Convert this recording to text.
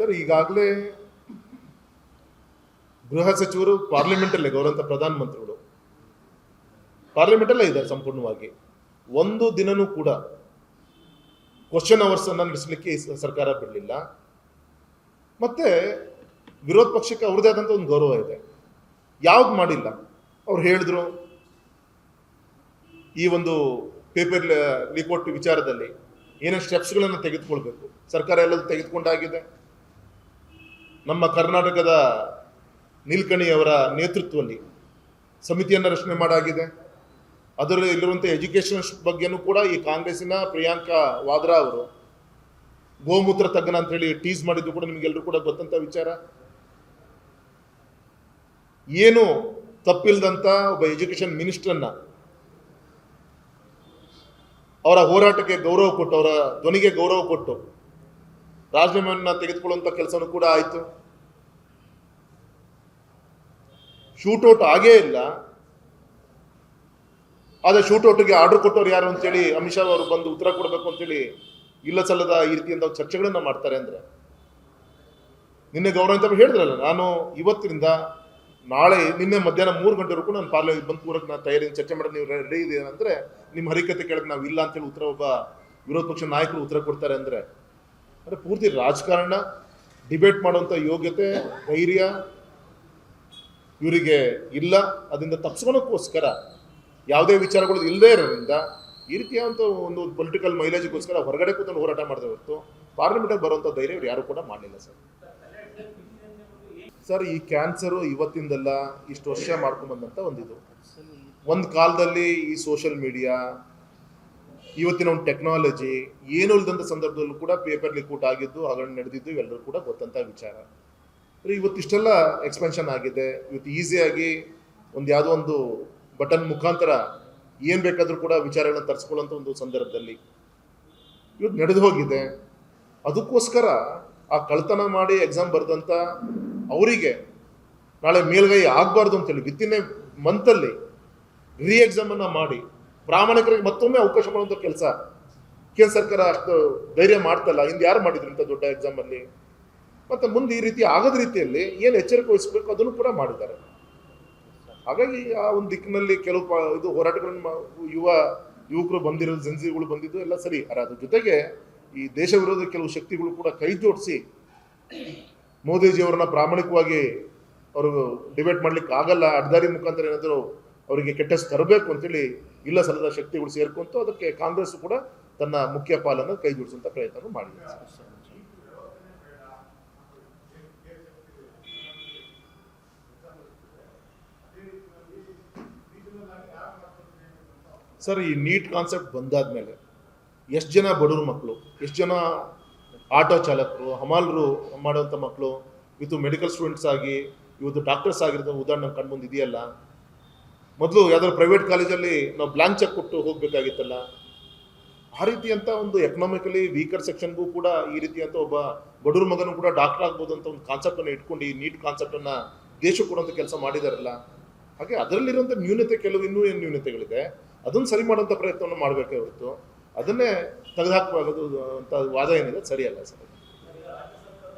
Sir, ಈಗಾಗಲೇ ಗೃಹ ಸಚಿವರು ಪಾರ್ಲಿಮೆಂಟಲ್ಲೇ ಗೌರವಂತ ಪ್ರಧಾನಮಂತ್ರಿಗಳು ಪಾರ್ಲಿಮೆಂಟಲ್ಲೇ ಇದ್ದಾರೆ ಸಂಪೂರ್ಣವಾಗಿ. ಒಂದು ದಿನನೂ ಕೂಡ ಕ್ವಶನ್ ಅವರ್ಸ್ ಅನ್ನ ನಡೆಸಲಿಕ್ಕೆ ಸರ್ಕಾರ ಬಿಡಲಿಲ್ಲ. ಮತ್ತೆ ವಿರೋಧ ಪಕ್ಷಕ್ಕೆ ಅವ್ರದೇ ಆದಂಥ ಒಂದು ಗೌರವ ಇದೆ, ಯಾವ್ದು ಮಾಡಿಲ್ಲ. ಅವ್ರು ಹೇಳಿದ್ರು ಈ ಒಂದು ಪೇಪರ್ ಲೀಕೌಟ್ ವಿಚಾರದಲ್ಲಿ ಏನೇನು ಸ್ಟೆಪ್ಸ್ಗಳನ್ನು ತೆಗೆದುಕೊಳ್ಬೇಕು, ಸರ್ಕಾರ ಎಲ್ಲದೂ ತೆಗೆದುಕೊಂಡಾಗಿದೆ. ನಮ್ಮ ಕರ್ನಾಟಕದ ನೀಲ್ಕಣಿ ಅವರ ನೇತೃತ್ವದಲ್ಲಿ ಸಮಿತಿಯನ್ನು ರಚನೆ ಮಾಡಾಗಿದೆ. ಅದರಲ್ಲಿ ಇಲ್ಲಿರುವಂಥ ಎಜುಕೇಷನ್ ಬಗ್ಗೆನೂ ಕೂಡ ಈ ಕಾಂಗ್ರೆಸ್ಸಿನ ಪ್ರಿಯಾಂಕಾ ವಾದ್ರಾ ಅವರು ಗೋಮೂತ್ರ ತಜ್ಞ ಅಂತ ಹೇಳಿ ಟೀಸ್ ಮಾಡಿದ್ದು ಕೂಡ ನಿಮಗೆಲ್ಲರೂ ಕೂಡ ಗೊತ್ತಂತ ವಿಚಾರ. ಏನು ತಪ್ಪಿಲ್ದಂತ ಒಬ್ಬ ಎಜುಕೇಷನ್ ಮಿನಿಸ್ಟರ್ನ ಅವರ ಹೋರಾಟಕ್ಕೆ ಗೌರವ ಕೊಟ್ಟು, ಅವರ ಧ್ವನಿಗೆ ಗೌರವ ಕೊಟ್ಟು ರಾಜೀನಾಮೆಯನ್ನು ತೆಗೆದುಕೊಳ್ಳುವಂಥ ಕೆಲಸನೂ ಕೂಡ ಆಯಿತು. ಶೂಟೌಟ್ ಆಗೇ ಇಲ್ಲ. ಆದರೆ ಶೂಟೌಟ್ಗೆ ಆರ್ಡರ್ ಕೊಟ್ಟವ್ರು ಯಾರು ಅಂತೇಳಿ ಅಮಿತ್ ಶಾ ಅವರು ಬಂದು ಉತ್ತರ ಕೊಡಬೇಕು ಅಂತೇಳಿ ಇಲ್ಲ ಸಲ್ಲದ ಈ ರೀತಿಯಿಂದ ಚರ್ಚೆಗಳನ್ನ ಮಾಡ್ತಾರೆ. ಅಂದರೆ ನಿನ್ನೆ ಗೌರವ ಹೇಳಿದ್ರಲ್ಲ, ನಾನು ಇವತ್ತಿನಿಂದ ನಾಳೆ ನಿನ್ನೆ ಮಧ್ಯಾಹ್ನ 3 ಗಂಟೆವರೆಗೂ ಕೂಡ ನಾನು ಪಾರ್ಲಿಮೆಂಟ್ ಬಂದು ಪೂರಕ್ಕೆ ನಾನು ತಯಾರಿ ಚರ್ಚೆ ಮಾಡೋದು, ನೀವು ರೆಡಿ ಇದೆ ಅಂದರೆ ನಿಮ್ಮ ಹರಿಕತೆ ಕೇಳಕ್ಕೆ ನಾವು ಇಲ್ಲ ಅಂತೇಳಿ ಉತ್ತರ ಒಬ್ಬ ವಿರೋಧ ಪಕ್ಷ ನಾಯಕರು ಉತ್ತರ ಕೊಡ್ತಾರೆ. ಅಂದರೆ ಪೂರ್ತಿ ರಾಜಕಾರಣ ಡಿಬೇಟ್ ಮಾಡುವಂಥ ಯೋಗ್ಯತೆ, ಧೈರ್ಯ ಇವರಿಗೆ ಇಲ್ಲ. ಅದರಿಂದ ತಪ್ಪಿಸ್ಕೊಳಕ್ಕೋಸ್ಕರ ಯಾವುದೇ ವಿಚಾರಗಳು ಇಲ್ಲದೇ ಇರೋದ್ರಿಂದ ಈ ರೀತಿಯಾದಂಥ ಒಂದು ಪೊಲಿಟಿಕಲ್ ಮೈಲೇಜ್ಗೋಸ್ಕರ ಹೊರಗಡೆ ಕೂತ್ಕೊಂಡು ಹೋರಾಟ ಮಾಡಿದೆ ಹೊರತು ಪಾರ್ಲಿಮೆಂಟಲ್ಲಿ ಬರುವಂಥ ಧೈರ್ಯ ಇವ್ರು ಯಾರು ಕೂಡ ಮಾಡಲಿಲ್ಲ. ಸರ್, ಈ ಕ್ಯಾನ್ಸರು ಇವತ್ತಿಂದಲ್ಲ, ಇಷ್ಟು ವರ್ಷ ಮಾಡ್ಕೊಂಡ್ಬಂದಂಥ ಒಂದಿದು. ಒಂದು ಕಾಲದಲ್ಲಿ ಈ ಸೋಷಿಯಲ್ ಮೀಡಿಯಾ, ಇವತ್ತಿನ ಒಂದು ಟೆಕ್ನಾಲಜಿ ಏನೂ ಇಲ್ಲದಂಥ ಸಂದರ್ಭದಲ್ಲೂ ಕೂಡ ಪೇಪರ್ ಲೀಕೌಟ್ ಆಗಿದ್ದು, ಹಗರಣ ನಡೆದಿದ್ದು ಇವೆಲ್ಲರೂ ಕೂಡ ಗೊತ್ತಂಥ ವಿಚಾರ. ಇವತ್ತಿಷ್ಟೆಲ್ಲ ಎಕ್ಸ್ಪೆನ್ಷನ್ ಆಗಿದೆ. ಇವತ್ತು ಈಸಿಯಾಗಿ ಯಾವುದೋ ಒಂದು ಬಟನ್ ಮುಖಾಂತರ ಏನು ಬೇಕಾದರೂ ಕೂಡ ವಿಚಾರಗಳನ್ನು ತರಿಸ್ಕೊಳ್ಳೋಂಥ ಒಂದು ಸಂದರ್ಭದಲ್ಲಿ ಇವತ್ತು ನಡೆದು ಹೋಗಿದೆ. ಅದಕ್ಕೋಸ್ಕರ ಆ ಕಳ್ತನ ಮಾಡಿ ಎಕ್ಸಾಮ್ ಬರೆದಂಥ ಅವರಿಗೆ ನಾಳೆ ಮೇಲ್ಗೈ ಆಗಬಾರ್ದು ಅಂತೇಳಿ ವಿತಿನ್ ಎ ಮಂತಲ್ಲಿ ರೀ ಎಕ್ಸಾಮನ್ನು ಮಾಡಿ ಪ್ರಾಮಾಣಿಕರಿಗೆ ಮತ್ತೊಮ್ಮೆ ಅವಕಾಶ ಮಾಡುವಂಥ ಕೆಲಸ ಕೇಂದ್ರ ಸರ್ಕಾರ ಅಷ್ಟು ಧೈರ್ಯ ಮಾಡ್ತಲ್ಲ. ಹಿಂದೆ ಯಾರು ಮಾಡಿದ್ರು ಇಂಥ ದೊಡ್ಡ ಎಕ್ಸಾಮಲ್ಲಿ? ಮತ್ತು ಮುಂದೆ ಈ ರೀತಿ ಆಗದ ರೀತಿಯಲ್ಲಿ ಏನು ಎಚ್ಚರಿಕೆ ವಹಿಸಬೇಕು ಅದನ್ನು ಕೂಡ ಮಾಡಿದ್ದಾರೆ. ಹಾಗಾಗಿ ಆ ಒಂದು ದಿಕ್ಕಿನಲ್ಲಿ ಕೆಲವು ಇದು ಹೋರಾಟಗಳನ್ನು ಯುವಕರು ಬಂದಿರೋದು, ಜನ್ಸಿಗಳು ಬಂದಿದ್ದು ಎಲ್ಲ ಸರಿ. ಅದ್ರ ಜೊತೆಗೆ ಈ ದೇಶ ವಿರೋಧ ಕೆಲವು ಶಕ್ತಿಗಳು ಕೂಡ ಕೈ ಜೋಡಿಸಿ ಮೋದಿಜಿಯವರನ್ನ ಪ್ರಾಮಾಣಿಕವಾಗಿ ಅವರು ಡಿಬೇಟ್ ಮಾಡ್ಲಿಕ್ಕೆ ಆಗಲ್ಲ, ಅಡ್ದಾರಿ ಮುಖಾಂತರ ಏನಾದರೂ ಅವರಿಗೆ ಕೆಟ್ಟ ಹೆಸರು ತರಬೇಕು ಅಂತೇಳಿ ಇಲ್ಲ ಸಲ್ಲದ ಶಕ್ತಿಗಳು ಸೇರ್ಕೊಂತು ಅದಕ್ಕೆ ಕಾಂಗ್ರೆಸ್ ಕೂಡ ತನ್ನ ಮುಖ್ಯ ಪಾಲನ್ನು ಕೈ ಜೋಡಿಸುವಂಥ ಪ್ರಯತ್ನ ಮಾಡಿದೆ. ಸರ್, ಈ ನೀಟ್ ಕಾನ್ಸೆಪ್ಟ್ ಬಂದಾದ್ಮೇಲೆ ಎಷ್ಟು ಜನ ಬಡವ್ರ ಮಕ್ಕಳು, ಎಷ್ಟು ಜನ ಆಟೋ ಚಾಲಕರು, ಹಮಾಲರು ಮಾಡುವಂಥ ಮಕ್ಕಳು ಇವತ್ತು ಮೆಡಿಕಲ್ ಸ್ಟೂಡೆಂಟ್ಸ್ ಆಗಿ ಇವತ್ತು ಡಾಕ್ಟರ್ಸ್ ಆಗಿರೋ ಉದಾಹರಣೆ ಕಂಡು ಇದೆಯಲ್ಲ. ಮೊದಲು ಯಾವ್ದಾದ್ರು ಪ್ರೈವೇಟ್ ಕಾಲೇಜಲ್ಲಿ ನಾವು ಬ್ಲಾಂಕ್ ಚೆಕ್ ಕೊಟ್ಟು ಹೋಗಬೇಕಾಗಿತ್ತಲ್ಲ. ಆ ರೀತಿಯಂಥ ಒಂದು ಎಕನಾಮಿಕಲಿ ವೀಕರ್ ಸೆಕ್ಷನ್ಗೂ ಕೂಡ ಈ ರೀತಿಯಂಥ ಒಬ್ಬ ಬಡವ್ರ ಮಗನೂ ಕೂಡ ಡಾಕ್ಟರ್ ಆಗ್ಬೋದು ಅಂತ ಒಂದು ಕಾನ್ಸೆಪ್ಟನ್ನು ಇಟ್ಕೊಂಡು ಈ ನೀಟ್ ಕಾನ್ಸೆಪ್ಟನ್ನು ದೇಶಕ್ಕೆ ಕೊಡುವಂಥ ಕೆಲಸ ಮಾಡಿದಾರಲ್ಲ. ಹಾಗೆ ಅದರಲ್ಲಿರುವಂಥ ನ್ಯೂನತೆ, ಕೆಲವು ಇನ್ನೂ ಏನು ನ್ಯೂನತೆಗಳಿದೆ ಅದನ್ನು ಸರಿ ಮಾಡುವಂಥ ಪ್ರಯತ್ನವನ್ನು ಮಾಡಬೇಕೇ ಹೊರತು ಅದನ್ನೇ ತೆಗೆದುಹಾಕುವುದು ಅಂತ ವಾದ ಏನಿದೆ ಸರಿಯಲ್ಲ ಸರ್.